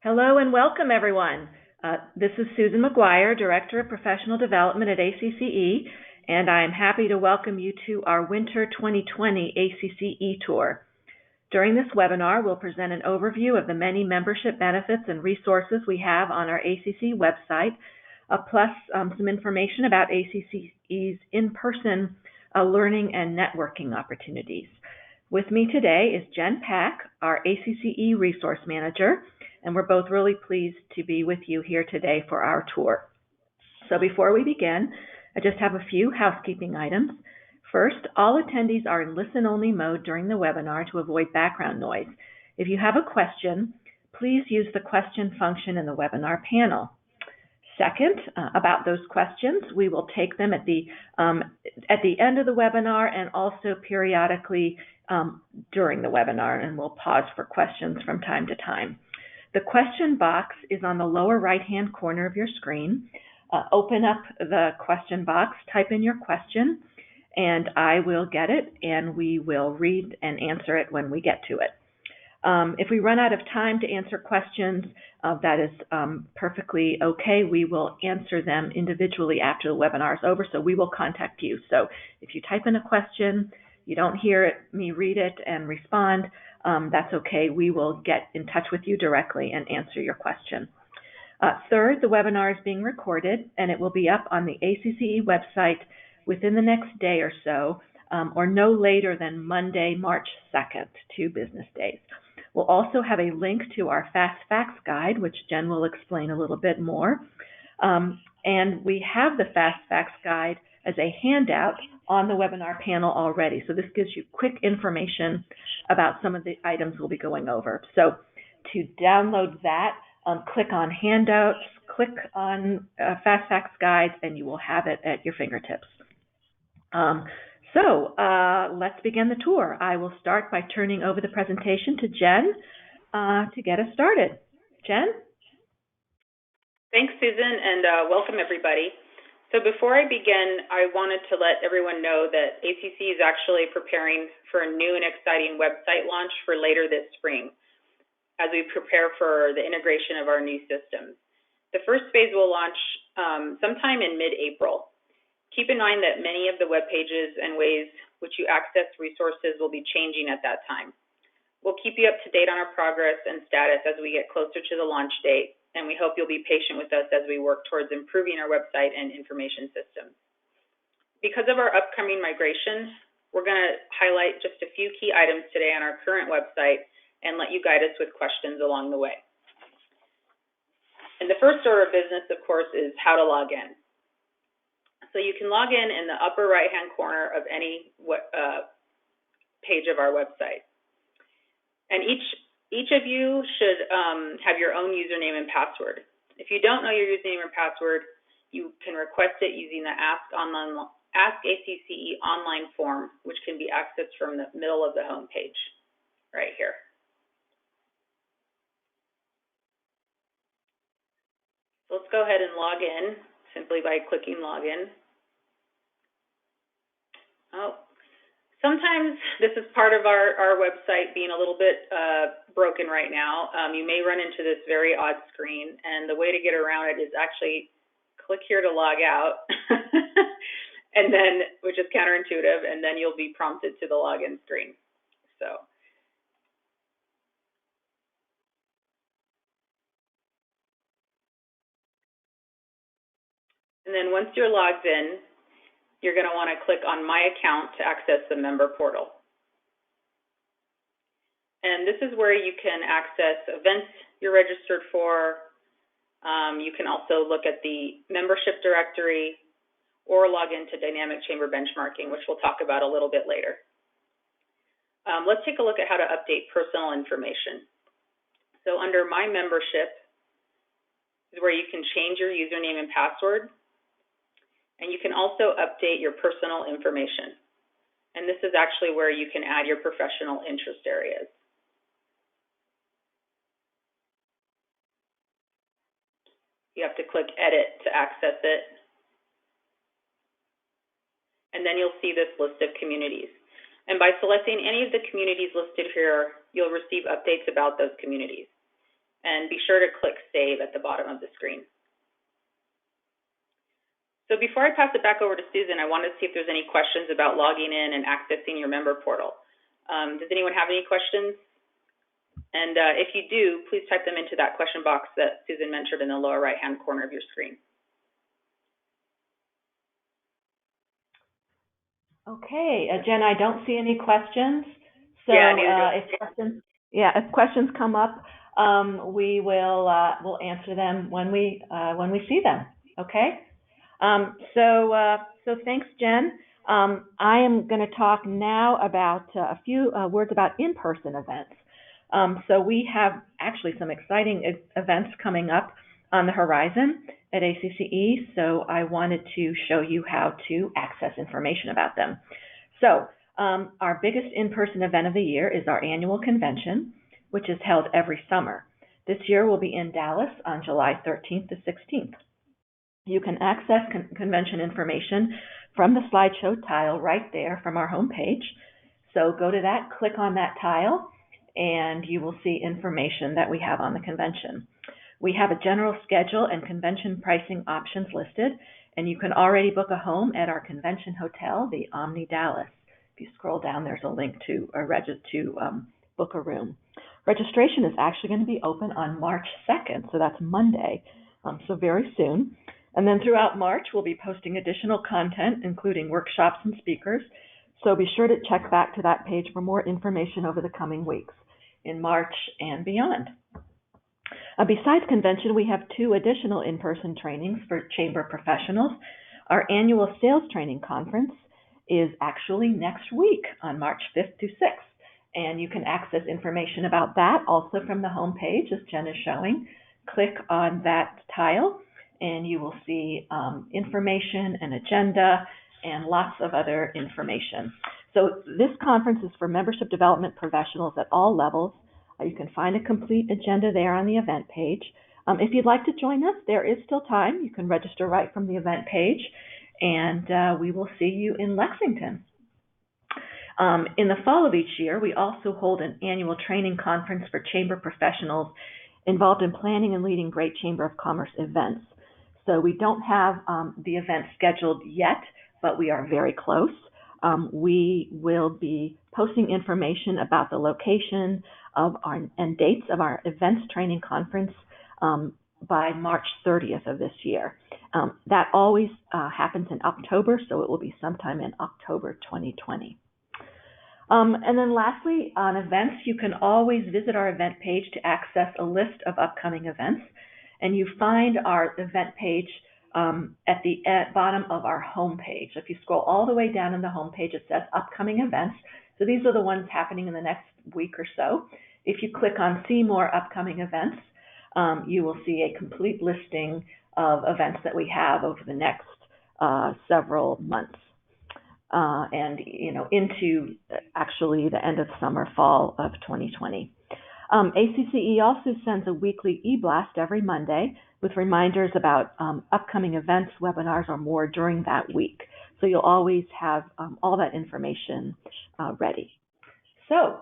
Hello and welcome, everyone. This is Susan McGuire, Director of Professional Development at ACCE, and I'm happy to welcome you to our Winter 2020 ACCE E Tour. During this webinar, we'll present an overview of the many membership benefits and resources we have on our ACCE website, plus some information about ACCE's in-person learning and networking opportunities. With me today is Jen Pack, our ACCE Resource Manager, and we're both really pleased to be with you here today for our tour. So before we begin, I just have a few housekeeping items. First, all attendees are in listen-only mode during the webinar to avoid background noise. If you have a question, please use the question function in the webinar panel. Second, about those questions, we will take them at the end of the webinar and also periodically during the webinar, and we'll pause for questions from time to time. The question box is on the lower right-hand corner of your screen. Open up the question box, type in your question, and I will get it, and we will read and answer it when we get to it. If we run out of time to answer questions, that is perfectly okay. We will answer them individually after the webinar is over, so we will contact you. So if you type in a question, you don't hear me read it and respond, that's okay. We will get in touch with you directly and answer your question. Third, the webinar is being recorded, and it will be up on the ACCE website within the next day or so, or no later than Monday, March 2nd, 2 business days. We'll also have a link to our Fast Facts Guide, which Jen will explain a little bit more. And we have the Fast Facts Guide as a handout on the webinar panel already. So this gives you quick information about some of the items we'll be going over. So to download that, click on Handouts, click on Fast Facts Guides, and you will have it at your fingertips. So let's begin the tour. I will start by turning over the presentation to Jen to get us started. Jen? Thanks, Susan, and welcome everybody. So before I begin, I wanted to let everyone know that ACCE is actually preparing for a new and exciting website launch for later this spring as we prepare for the integration of our new systems. The first phase will launch sometime in mid-April. Keep in mind that many of the web pages and ways which you access resources will be changing at that time. We'll keep you up to date on our progress and status as we get closer to the launch date, and we hope you'll be patient with us as we work towards improving our website and information systems. Because of our upcoming migration, we're going to highlight just a few key items today on our current website and let you guide us with questions along the way. And the first order of business, of course, is how to log in. So you can log in the upper right-hand corner of any page of our website. And each of you should have your own username and password. If you don't know your username or password, you can request it using the Ask ACCE online form, which can be accessed from the middle of the home page, right here. So let's go ahead and log in simply by clicking Login. Oh, sometimes this is part of our website being a little bit broken right now. You may run into this very odd screen, and the way to get around it is actually click here to log out, and then, which is counterintuitive, and then you'll be prompted to the login screen. So. And then once you're logged in, you're going to want to click on My Account to access the member portal. And this is where you can access events you're registered for. You can also look at the membership directory or log into dynamic chamber benchmarking, which we'll talk about a little bit later. Let's take a look at how to update personal information. So under My Membership is where you can change your username and password. And you can also update your personal information. And this is actually where you can add your professional interest areas. You have to click Edit to access it. And then you'll see this list of communities. And by selecting any of the communities listed here, you'll receive updates about those communities. and be sure to click Save at the bottom of the screen. So before I pass it back over to Susan, I wanted to see if there's any questions about logging in and accessing your member portal. Does anyone have any questions? And if you do, please type them into that question box that Susan mentioned in the lower right-hand corner of your screen. Okay, Jen, I don't see any questions. So if questions come up, we will we'll answer them when we see them. Okay. So thanks, Jen. I am going to talk now about a few words about in-person events. So we have actually some exciting events coming up on the horizon at ACCE, so I wanted to show you how to access information about them. So our biggest in-person event of the year is our annual convention, which is held every summer. This year we'll be in Dallas on July 13th to 16th. You can access convention information from the slideshow tile right there from our homepage. So go to that, click on that tile, and you will see information that we have on the convention. We have a general schedule and convention pricing options listed, and you can already book a home at our convention hotel, the Omni Dallas. If you scroll down, there's a link to book a room. Registration is actually going to be open on March 2nd, so that's Monday, so very soon. And then throughout March, we'll be posting additional content, including workshops and speakers. So be sure to check back to that page for more information over the coming weeks in March and beyond. Besides convention, we have 2 additional in-person trainings for chamber professionals. Our annual sales training conference is actually next week on March 5th to 6th. And you can access information about that also from the homepage, as Jen is showing. Click on that tile, and you will see information, an agenda, and lots of other information. So this conference is for membership development professionals at all levels. You can find a complete agenda there on the event page. If you'd like to join us, there is still time. You can register right from the event page, and we will see you in Lexington. In the fall of each year, we also hold an annual training conference for chamber professionals involved in planning and leading great Chamber of Commerce events. So we don't have the event scheduled yet, but we are very close. We will be posting information about the location of and dates of our events training conference by March 30th of this year. That always happens in October, so it will be sometime in October 2020. And then lastly, on events, you can always visit our event page to access a list of upcoming events. And you find our event page at the bottom of our homepage. If you scroll all the way down in the homepage, it says upcoming events. So these are the ones happening in the next week or so. If you click on See More Upcoming Events, you will see a complete listing of events that we have over the next several months. And into actually the end of summer, fall of 2020. ACCE also sends a weekly e-blast every Monday with reminders about upcoming events, webinars, or more during that week. So you'll always have all that information ready. So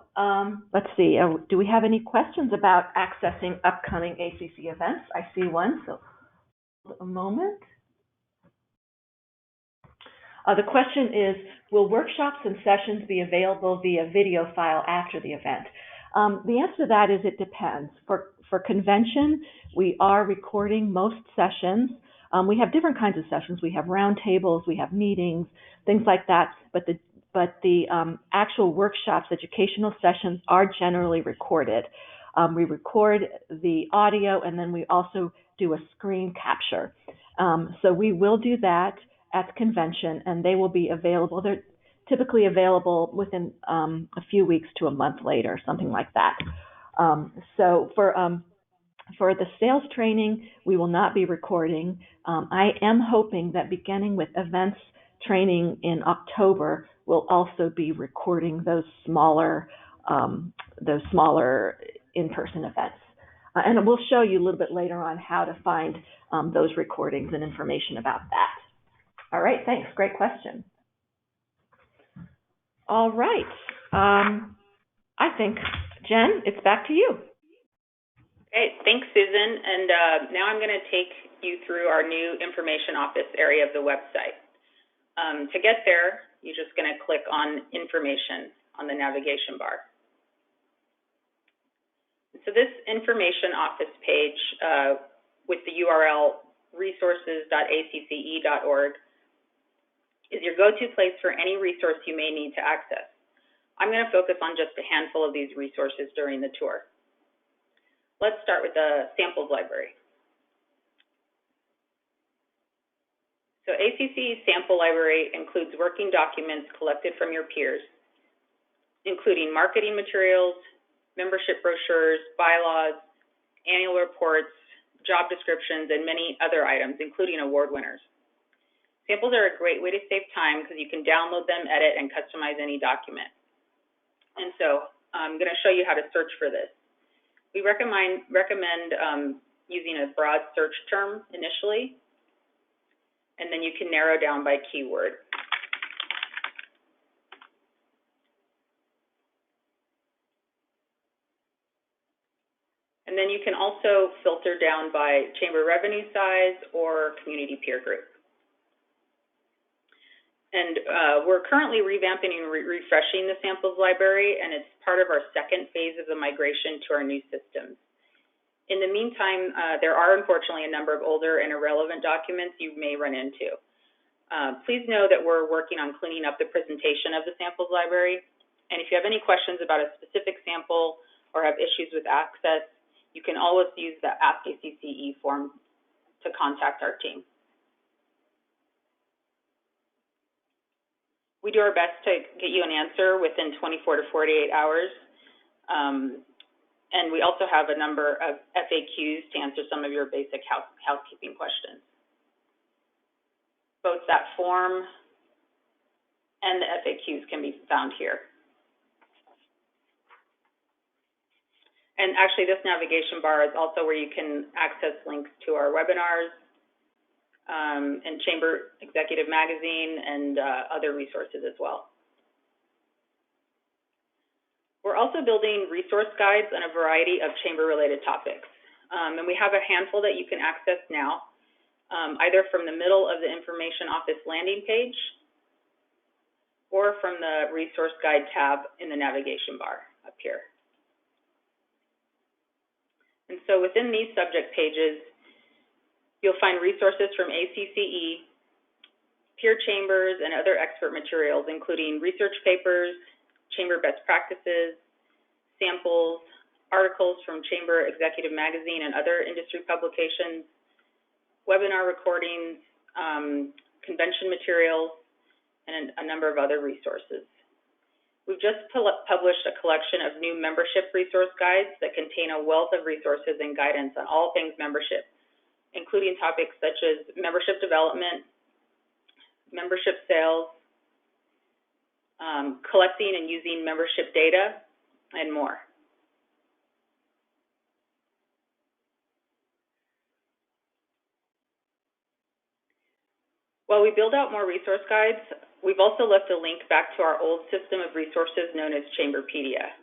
let's see, do we have any questions about accessing upcoming ACCE events? I see one, so a moment. The question is, will workshops and sessions be available via video file after the event? The answer to that is it depends. For convention, we are recording most sessions. We have different kinds of sessions. We have roundtables, we have meetings, things like that. But the actual workshops, educational sessions are generally recorded. We record the audio, and then we also do a screen capture. So we will do that at the convention, and they will be available. They're typically available within a few weeks to a month later, something like that. So for the sales training, we will not be recording. I am hoping that beginning with events training in October, we'll also be recording those smaller in-person events. And we'll show you a little bit later on how to find those recordings and information about that. All right, thanks. Great question. All right. I think, Jen, it's back to you. Okay, thanks, Susan. And now I'm going to take you through our new information office area of the website. To get there, you're just going to click on Information on the navigation bar. So this information office page with the URL resources.acce.org is your go-to place for any resource you may need to access. I'm going to focus on just a handful of these resources during the tour. Let's start with the samples library. So ACCE Sample Library includes working documents collected from your peers, including marketing materials, membership brochures, bylaws, annual reports, job descriptions, and many other items, including award winners. Samples are a great way to save time because you can download them, edit, and customize any document. And so I'm going to show you how to search for this. We recommend using a broad search term initially, and then you can narrow down by keyword. And then you can also filter down by chamber revenue size or community peer group. And we're currently revamping and refreshing the samples library, and it's part of our second phase of the migration to our new systems. In the meantime, there are unfortunately a number of older and irrelevant documents you may run into. Please know that we're working on cleaning up the presentation of the samples library, and if you have any questions about a specific sample or have issues with access, you can always use the ACCE form to contact our team. We do our best to get you an answer within 24 to 48 hours. And we also have a number of FAQs to answer some of your basic housekeeping questions. Both that form and the FAQs can be found here. And actually, this navigation bar is also where you can access links to our webinars, and Chamber Executive Magazine, and other resources as well. We're also building resource guides on a variety of chamber-related topics. And we have a handful that you can access now, either from the middle of the information office landing page or from the resource guide tab in the navigation bar up here. And so within these subject pages, you'll find resources from ACCE, peer chambers, and other expert materials, including research papers, chamber best practices, samples, articles from Chamber Executive Magazine and other industry publications, webinar recordings, convention materials, and a number of other resources. We've just published a collection of new membership resource guides that contain a wealth of resources and guidance on all things membership, including topics such as membership development, membership sales, collecting and using membership data, and more. While we build out more resource guides, we've also left a link back to our old system of resources known as Chamberpedia.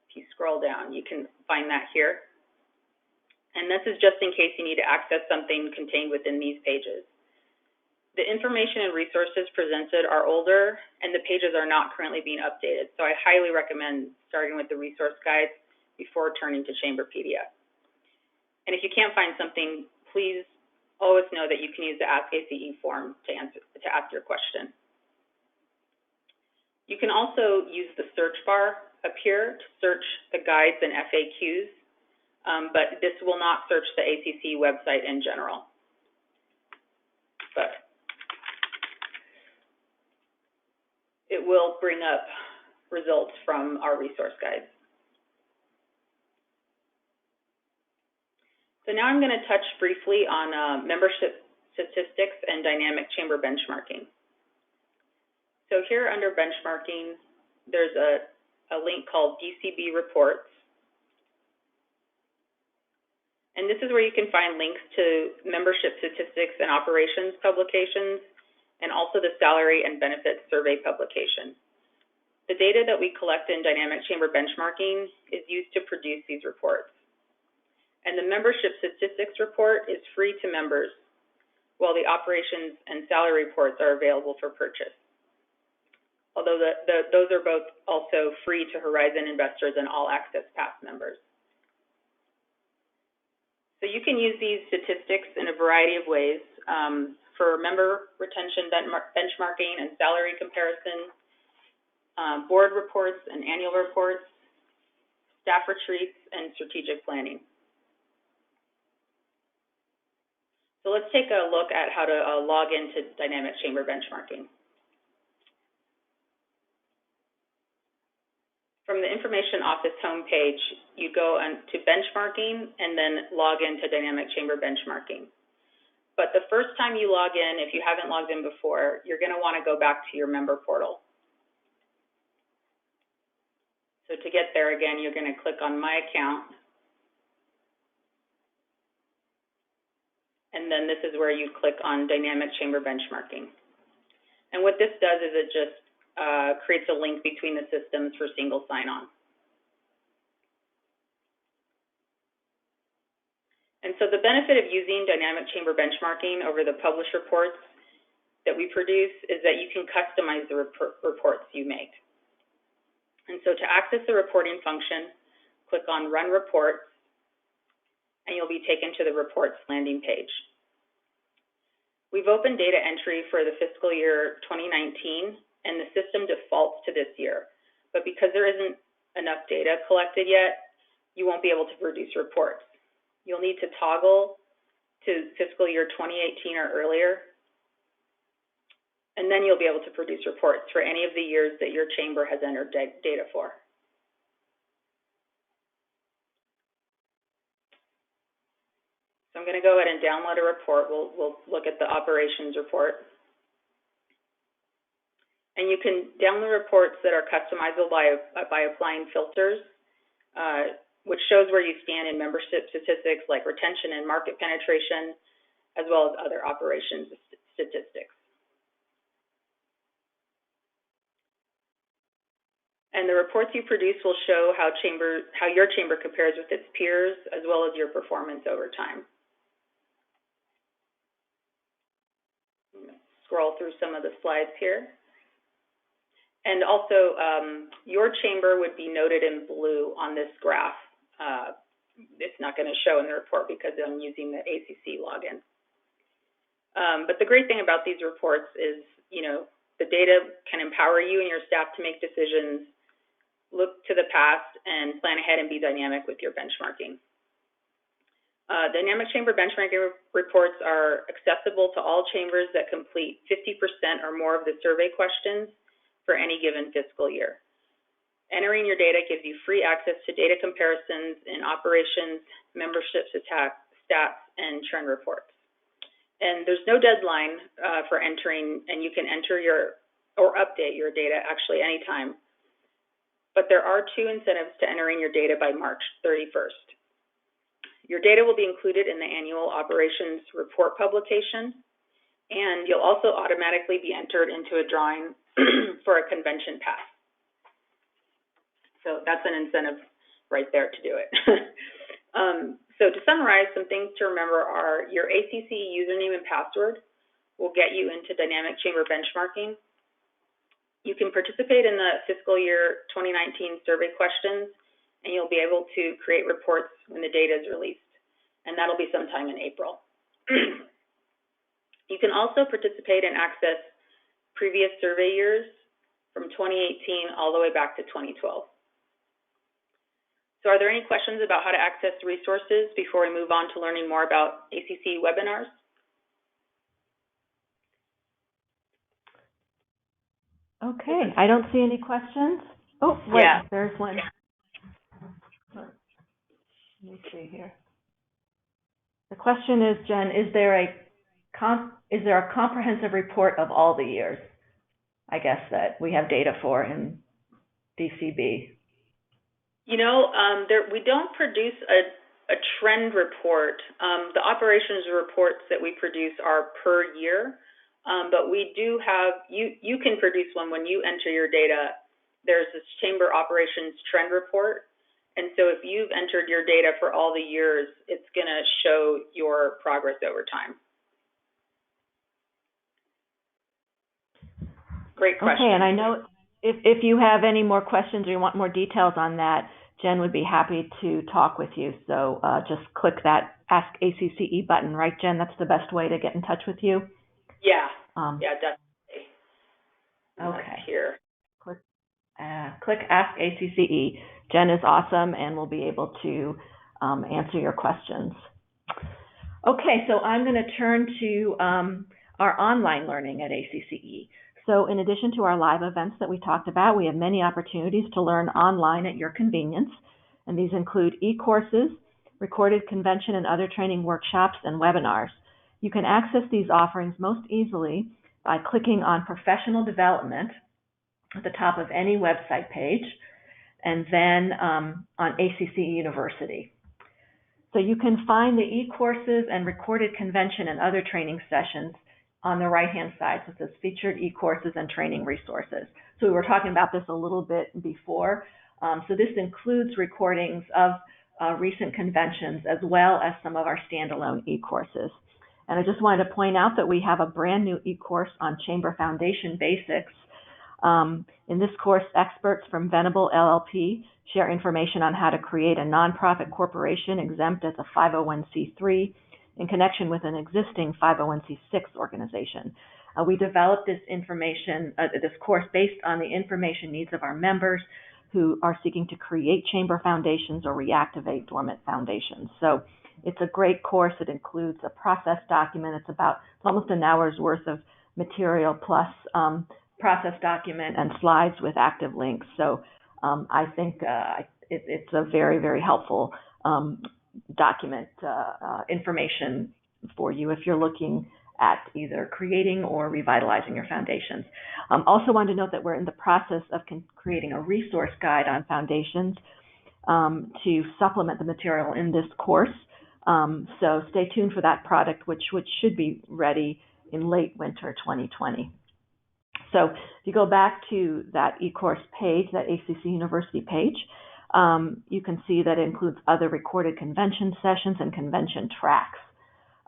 If you scroll down, you can find that here. And this is just in case you need to access something contained within these pages. The information and resources presented are older, and the pages are not currently being updated, so I highly recommend starting with the resource guides before turning to Chamberpedia. And if you can't find something, please always know that you can use the ACCE form to ask your question. You can also use the search bar up here to search the guides and FAQs, but this will not search the ACCE website in general. But it will bring up results from our resource guides. So now I'm going to touch briefly on membership statistics and dynamic chamber benchmarking. So here under benchmarking, there's a link called DCB Reports. And this is where you can find links to membership statistics and operations publications, and also the salary and benefits survey publication. The data that we collect in dynamic chamber benchmarking is used to produce these reports. And the membership statistics report is free to members, while the operations and salary reports are available for purchase. Although those are both also free to Horizon investors and All Access Pass members. So you can use these statistics in a variety of ways for member retention benchmarking and salary comparison, board reports and annual reports, staff retreats, and strategic planning. So let's take a look at how to log into dynamic chamber benchmarking. From the Information Office homepage, you go to benchmarking and then log into dynamic chamber benchmarking. But the first time you log in, if you haven't logged in before, you're going to want to go back to your member portal. So to get there, again, you're going to click on My Account. And then this is where you click on Dynamic Chamber Benchmarking. And what this does is it just creates a link between the systems for single sign-on. And so the benefit of using Dynamic Chamber Benchmarking over the published reports that we produce is that you can customize the reports you make. And so to access the reporting function, click on Run Reports, and you'll be taken to the reports landing page. We've opened data entry for the fiscal year 2019, and the system defaults to this year. But because there isn't enough data collected yet, you won't be able to produce reports. You'll need to toggle to fiscal year 2018 or earlier, and then you'll be able to produce reports for any of the years that your chamber has entered data for. So I'm going to go ahead and download a report. We'll look at the operations report. And you can download reports that are customizable by applying filters, which shows where you stand in membership statistics like retention and market penetration, as well as other operations statistics. And the reports you produce will show how your chamber compares with its peers, as well as your performance over time. Scroll through some of the slides here. And also, your chamber would be noted in blue on this graph. It's not going to show in the report because I'm using the ACCE login. But the great thing about these reports is, the data can empower you and your staff to make decisions, look to the past, and plan ahead and be dynamic with your benchmarking. Dynamic chamber benchmarking reports are accessible to all chambers that complete 50% or more of the survey questions for any given fiscal year. Entering your data gives you free access to data comparisons in operations, membership stats, and trend reports. And there's no deadline for entering, and you can enter or update your data actually anytime. But there are 2 incentives to entering your data by March 31st. Your data will be included in the annual operations report publication, and you'll also automatically be entered into a drawing for a convention pass. So that's an incentive right there to do it. So to summarize, some things to remember are your ACCE username and password will get you into dynamic chamber benchmarking. You can participate in the fiscal year 2019 survey questions, and you'll be able to create reports when the data is released, and that'll be sometime in April. You can also participate and access previous survey years from 2018 all the way back to 2012. So are there any questions about how to access resources before we move on to learning more about ACCE webinars? Okay, I don't see any questions. Oh, wait, yeah. There's one. Let me see here. The question is, Jen, is there a comprehensive report of all the years, I guess, that we have data for in DCB? We don't produce a trend report. The operations reports that we produce are per year, but we do have, you can produce one when you enter your data. There's this chamber operations trend report, And so if you've entered your data for all the years, it's going to show your progress over time. Great question. Okay, and I know if you have any more questions or you want more details on that, Jen would be happy to talk with you. So just click that Ask ACCE button, right, Jen? That's the best way to get in touch with you? Yeah, yeah, definitely. Okay. Here. Click Ask ACCE. Jen is awesome and will be able to answer your questions. Okay, so I'm going to turn to our online learning at ACCE. So in addition to our live events that we talked about, we have many opportunities to learn online at your convenience. And these include e-courses, recorded convention and other training workshops, and webinars. You can access these offerings most easily by clicking on Professional Development at the top of any website page, and then on ACCE University. So you can find the e-courses and recorded convention and other training sessions on the right-hand side. So it says Featured E-Courses and Training Resources. So we were talking about this a little bit before. So this includes recordings of recent conventions as well as some of our standalone e-courses. And I just wanted to point out that we have a brand new e-course on Chamber Foundation Basics. In this course, experts from Venable LLP share information on how to create a nonprofit corporation exempt as a 501c3 in connection with an existing 501c6 organization. We developed this this course based on the information needs of our members who are seeking to create chamber foundations or reactivate dormant foundations. So it's a great course. It includes a process document. It's almost an hour's worth of material plus process document and slides with active links. So I think it's a very, very helpful document information for you if you're looking at either creating or revitalizing your foundations. Also wanted to note that we're in the process of creating a resource guide on foundations to supplement the material in this course. So stay tuned for that product, which should be ready in late winter 2020. So if you go back to that e-course page, that ACCE University page, you can see that it includes other recorded convention sessions and convention tracks.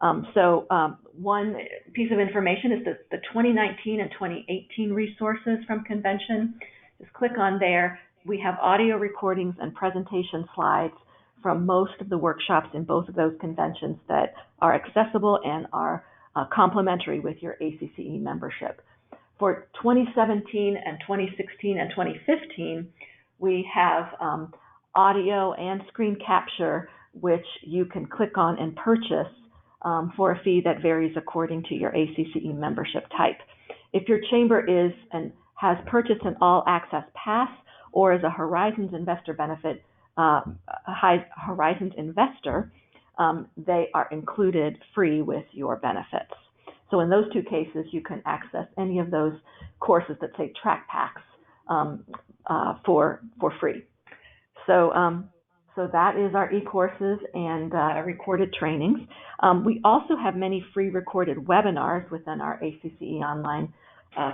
One piece of information is the 2019 and 2018 resources from convention. Just click on there. We have audio recordings and presentation slides from most of the workshops in both of those conventions that are accessible and are complementary with your ACCE membership. For 2017 and 2016 and 2015, we have audio and screen capture, which you can click on and purchase for a fee that varies according to your ACCE membership type. If your chamber is and has purchased an all-access pass or is a Horizons Investor benefit, Horizons Investor, they are included free with your benefits. So in those two cases, you can access any of those courses that say track packs for free. So that is our e-courses and recorded trainings. We also have many free recorded webinars within our ACCE online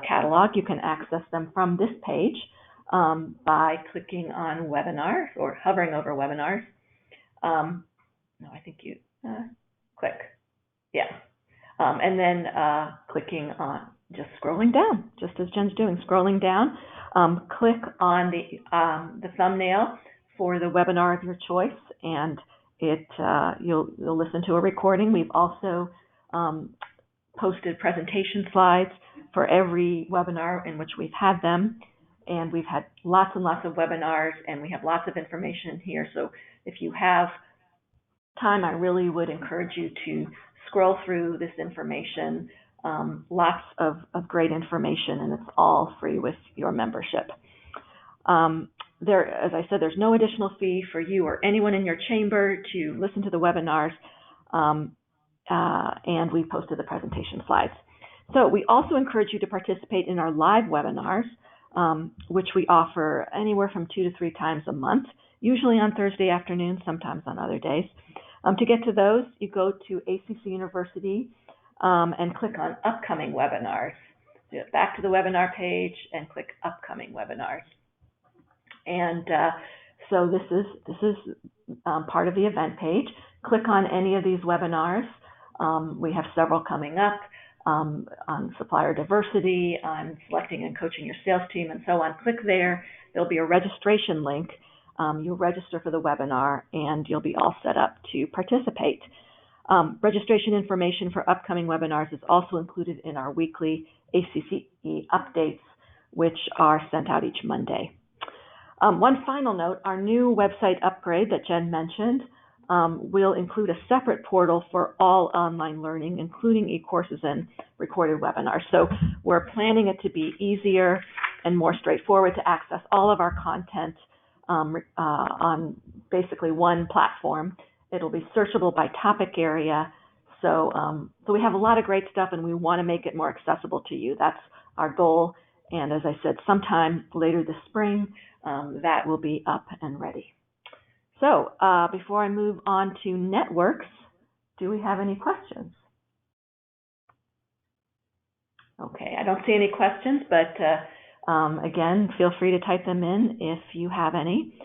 catalog. You can access them from this page by clicking on webinars or hovering over webinars. No, I think you click. Yeah. And then clicking on, just scrolling down, just as Jen's doing, scrolling down, click on the thumbnail for the webinar of your choice, and you'll listen to a recording. We've also posted presentation slides for every webinar in which we've had them, and we've had lots and lots of webinars, and we have lots of information here. So if you have time, I really would encourage you to scroll through this information. Lots of great information, and it's all free with your membership. As I said, there's no additional fee for you or anyone in your chamber to listen to the webinars, and we posted the presentation slides. So we also encourage you to participate in our live webinars, which we offer anywhere from 2 to 3 times a month, usually on Thursday afternoons, sometimes on other days. To get to those, you go to ACCE University and click on Upcoming Webinars. So back to the webinar page and click Upcoming Webinars. And So this is part of the event page. Click on any of these webinars. We have several coming up on supplier diversity, on selecting and coaching your sales team, and so on. Click there. There'll be a registration link. You'll register for the webinar, and you'll be all set up to participate. Registration information for upcoming webinars is also included in our weekly ACCE updates, which are sent out each Monday. One final note, our new website upgrade that Jen mentioned will include a separate portal for all online learning, including e-courses and recorded webinars. So we're planning it to be easier and more straightforward to access all of our content on basically one platform. It'll be searchable by topic area. So we have a lot of great stuff, and we want to make it more accessible to you. That's our goal. And as I said, sometime later this spring, that will be up and ready. So before I move on to networks, do we have any questions? Okay, I don't see any questions, but again, feel free to type them in if you have any.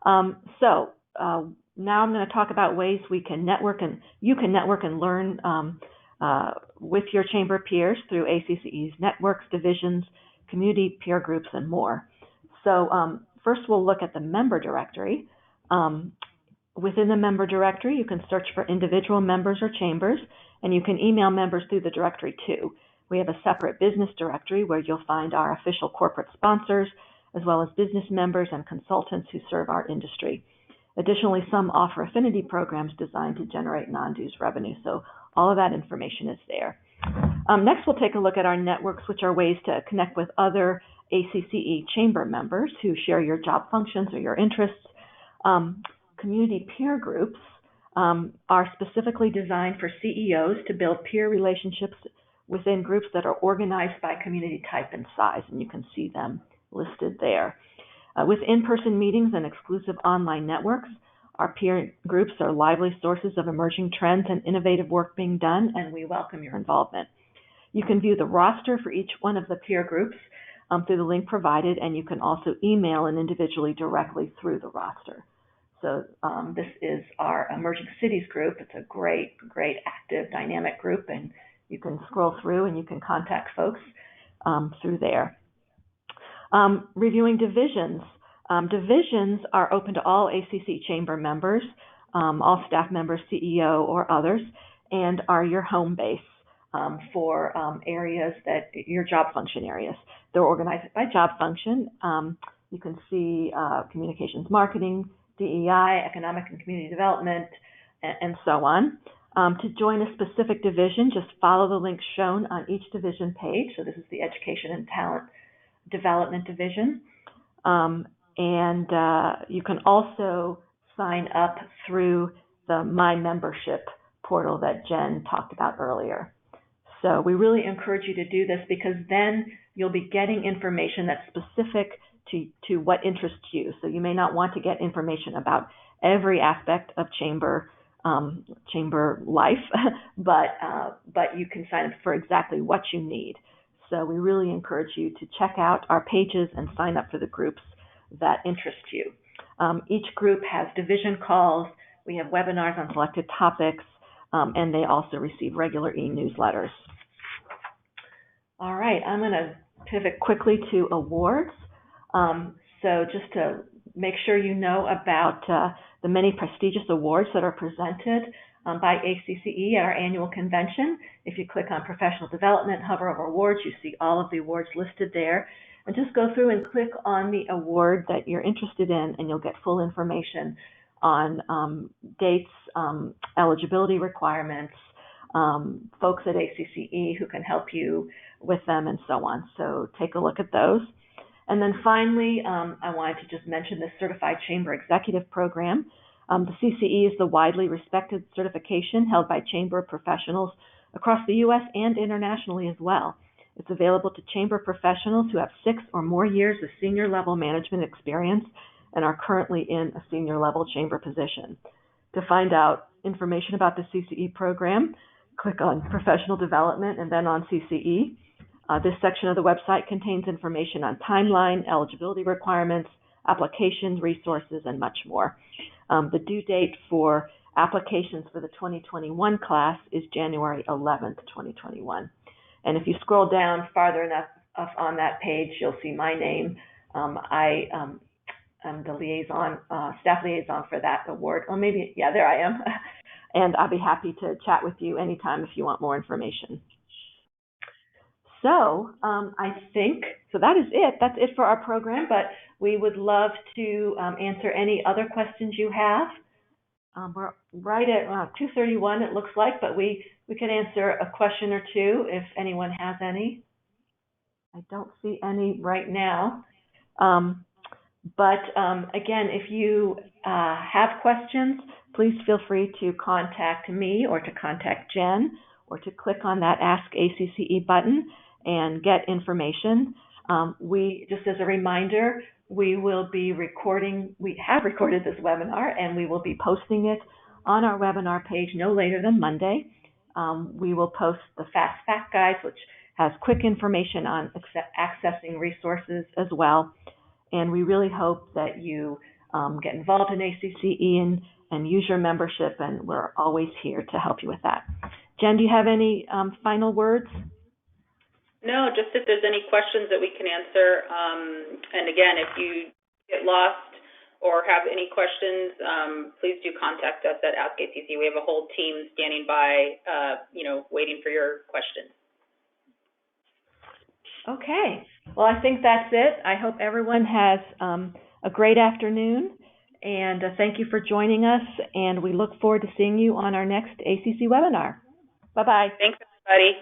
Now I'm going to talk about ways we can network, and you can network and learn with your chamber peers through ACCE's networks, divisions, community peer groups, and more. So first we'll look at the member directory. Within the member directory, you can search for individual members or chambers, and you can email members through the directory too. We have a separate business directory where you'll find our official corporate sponsors, as well as business members and consultants who serve our industry. Additionally, some offer affinity programs designed to generate non-dues revenue, so all of that information is there. Next, we'll take a look at our networks, which are ways to connect with other ACCE chamber members who share your job functions or your interests. Community peer groups are specifically designed for CEOs to build peer relationships within groups that are organized by community type and size, and you can see them listed there. With in-person meetings and exclusive online networks, our peer groups are lively sources of emerging trends and innovative work being done, and we welcome your involvement. You can view the roster for each one of the peer groups through the link provided, and you can also email an individually directly through the roster. So this is our Emerging Cities group. It's a great, active, dynamic group, and you can scroll through and you can contact folks through there. Reviewing divisions. Divisions are open to all ACCE chamber members, all staff members, CEO, or others, and are your home base for areas that your job function areas. They're organized by job function. You can see communications marketing, DEI, economic and community development, and so on. To join a specific division, just follow the links shown on each division page. So this is the Education and Talent Development Division. You can also sign up through the My Membership portal that Jen talked about earlier. So we really encourage you to do this, because then you'll be getting information that's specific to what interests you. So you may not want to get information about every aspect of chamber life, but you can sign up for exactly what you need. So we really encourage you to check out our pages and sign up for the groups that interest you. Each group has division calls. We have webinars on selected topics, and they also receive regular e-newsletters. All right, I'm going to pivot quickly to awards. So just to make sure you know about the many prestigious awards that are presented by ACCE at our annual convention. If you click on Professional Development, hover over Awards, you see all of the awards listed there. And just go through and click on the award that you're interested in, and you'll get full information on dates, eligibility requirements, folks at ACCE who can help you with them, and so on. So take a look at those. And then finally, I wanted to just mention the Certified Chamber Executive Program. The CCE is the widely respected certification held by chamber professionals across the U.S. and internationally as well. It's available to chamber professionals who have 6 or more years of senior level management experience and are currently in a senior level chamber position. To find out information about the CCE program, click on Professional Development and then on CCE. This section of the website contains information on timeline, eligibility requirements, applications, resources, and much more. The due date for applications for the 2021 class is January 11th, 2021. And if you scroll down farther enough on that page, you'll see my name. I'm the liaison, staff liaison for that award. Or maybe, yeah, there I am. And I'll be happy to chat with you anytime if you want more information. So I think, so that is it. That's it for our program, but we would love to answer any other questions you have. We're right at 2:31, it looks like, but we could answer a question or two if anyone has any. I don't see any right now. But again, if you have questions, please feel free to contact me or to contact Jen or to click on that Ask ACCE button and get information. Just as a reminder, we will be recording, we have recorded this webinar, and we will be posting it on our webinar page no later than Monday. We will post the Fast Fact Guide, which has quick information on accessing resources as well. And we really hope that you get involved in ACCE and use your membership, and we're always here to help you with that. Jen, do you have any final words? No, just if there's any questions that we can answer. And again, if you get lost or have any questions, please do contact us at Ask ACCE. We have a whole team standing by, waiting for your questions. Okay. Well, I think that's it. I hope everyone has a great afternoon, and thank you for joining us, and we look forward to seeing you on our next ACC webinar. Bye-bye. Thanks, everybody.